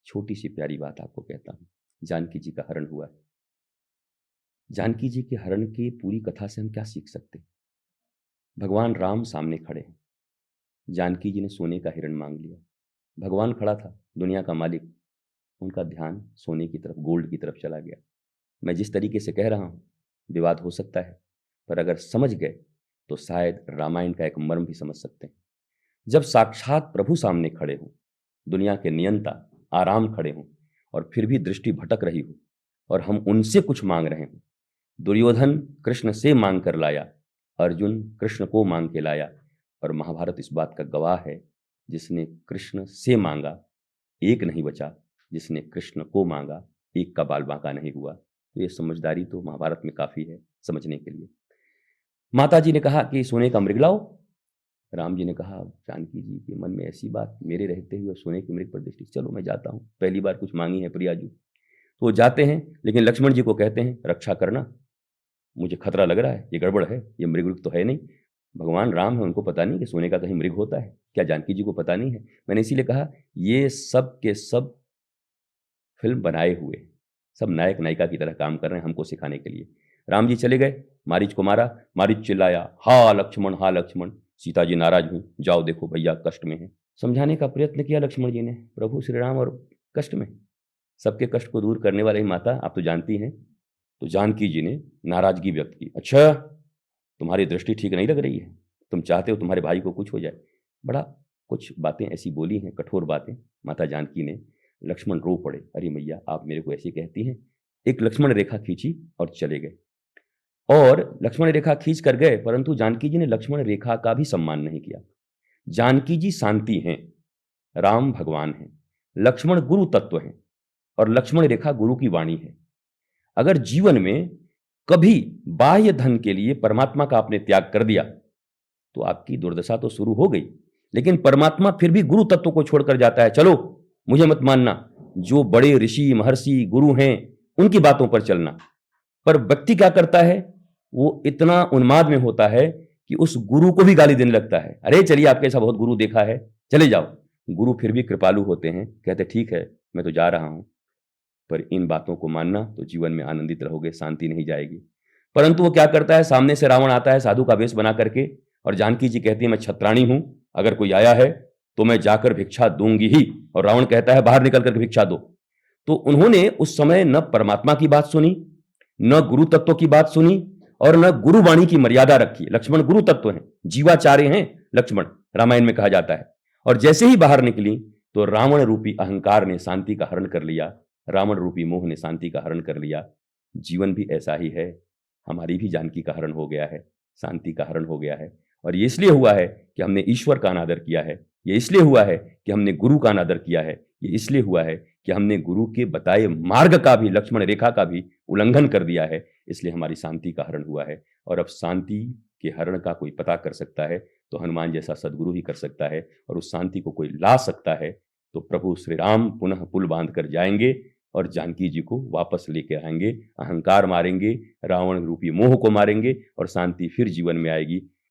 छोटी सी प्यारी बात आपको कहता हूँ। जानकी जी का हरण हुआ है। जानकी जी के हरण की पूरी कथा से हम क्या सीख सकते हैं? भगवान राम सामने खड़े हैं। जानकी जी ने सोने का हिरण मांग लिया। भगवान खड़ा था, दुनिया का मालिक। उनका ध्यान सोने की तरफ, गोल्ड की तरफ चला गया। मैं जिस तरीके से कह रहा हूँ, विवाद हो सकता है, पर अगर समझ गए तो शायद रामायण का एक मर्म भी समझ सकते हैं। जब साक्षात प्रभु सामने खड़े हों, दुनिया के नियंता आराम खड़े हों, और फिर भी दृष्टि भटक रही हो और हम उनसे कुछ मांग रहे हों। दुर्योधन कृष्ण से मांग कर लाया, अर्जुन कृष्ण को मांग के लाया, और महाभारत इस बात का गवाह है, जिसने कृष्ण से मांगा एक नहीं बचा, जिसने कृष्ण को मांगा एक का बाल बांका नहीं हुआ। तो ये समझदारी तो महाभारत में काफी है समझने के लिए। माता जी ने कहा कि सोने का मृग लाओ। राम जी ने कहा जानकी जी के मन में ऐसी बात, मेरे रहते हुए सोने के मृग पर दृष्टि, चलो मैं जाता हूँ, पहली बार कुछ मांगी है प्रियाजू। तो वो जाते हैं, लेकिन लक्ष्मण जी को कहते हैं रक्षा करना, मुझे खतरा लग रहा है, ये गड़बड़ है, ये मृग तो है नहीं। भगवान राम है, उनको पता नहीं कि सोने का कहीं मृग होता है क्या? जानकी जी को पता नहीं है? मैंने इसीलिए कहा ये सब के सब फिल्म बनाए हुए, सब नायक नायिका की तरह काम कर रहे हैं हमको सिखाने के लिए। राम जी चले गए, मारीच को मारा, मारीच चिल्लाया हा लक्ष्मण, हा लक्ष्मण। सीता जी नाराज हुई, जाओ देखो भैया कष्ट में है। समझाने का प्रयत्न किया लक्ष्मण जी ने, प्रभु श्री राम और कष्ट में, सबके कष्ट को दूर करने वाली माता आप तो जानती हैं। तो जानकी जी ने नाराजगी व्यक्त की, अच्छा तुम्हारी दृष्टि ठीक नहीं लग रही है, तुम चाहते हो तुम्हारे भाई को कुछ हो जाए। बड़ा कुछ बातें ऐसी बोली हैं, कठोर बातें माता जानकी ने। लक्ष्मण रो पड़े, अरे मैया आप मेरे को ऐसे कहती हैं। एक लक्ष्मण रेखा खींची और चले गए। और लक्ष्मण रेखा खींच कर गए, परंतु जानकी जी ने लक्ष्मण रेखा का भी सम्मान नहीं किया। जानकी जी शांति हैं, राम भगवान हैं, लक्ष्मण गुरु तत्व हैं, और लक्ष्मण रेखा गुरु की वाणी है। अगर जीवन में कभी बाह्य धन के लिए परमात्मा का आपने त्याग कर दिया तो आपकी दुर्दशा तो शुरू हो गई। लेकिन परमात्मा फिर भी गुरु तत्व को छोड़कर जाता है, चलो मुझे मत मानना, जो बड़े ऋषि महर्षि गुरु हैं उनकी बातों पर चलना। पर व्यक्ति क्या करता है, वो इतना उन्माद में होता है कि उस गुरु को भी गाली देने लगता है, अरे चलिए आपके ऐसा बहुत गुरु देखा है, चले जाओ। गुरु फिर भी कृपालु होते हैं, कहते ठीक है मैं तो जा रहा हूं, पर इन बातों को मानना तो जीवन में आनंदित रहोगे, शांति नहीं जाएगी। परंतु वो क्या करता है, सामने से रावण आता है साधु का वेश बना करके, और जानकी जी कहती है मैं छत्राणी हूं, अगर कोई आया है तो मैं जाकर भिक्षा दूंगी ही। और रावण कहता है बाहर निकल कर भिक्षा दो। तो उन्होंने उस समय न परमात्मा की बात सुनी, न गुरु तत्व की बात सुनी, और न गुरुवाणी की मर्यादा रखी। लक्ष्मण गुरु तत्व हैं, जीवाचार्य हैं लक्ष्मण, रामायण में कहा जाता है। और जैसे ही बाहर निकली तो रावण रूपी अहंकार ने शांति का हरण कर लिया, रावण रूपी मोह ने शांति का हरण कर लिया। जीवन भी ऐसा ही है, हमारी भी जानकी का हरण हो गया है, शांति का हरण हो गया है। और ये इसलिए हुआ है कि हमने ईश्वर का अनादर किया है, ये इसलिए हुआ है कि हमने गुरु का अनादर किया है, ये इसलिए हुआ है कि हमने गुरु के बताए मार्ग का भी, लक्ष्मण रेखा का भी उल्लंघन कर दिया है। इसलिए हमारी शांति का हरण हुआ है। और अब शांति के हरण का कोई पता कर सकता है तो हनुमान जैसा सदगुरु ही कर सकता है, और उस शांति को कोई ला सकता है तो प्रभु श्री राम पुनः पुल बांध कर जाएंगे और जानकी जी को वापस लेके आएंगे, अहंकार मारेंगे, रावण रूपी मोह को मारेंगे, और शांति फिर जीवन में आएगी।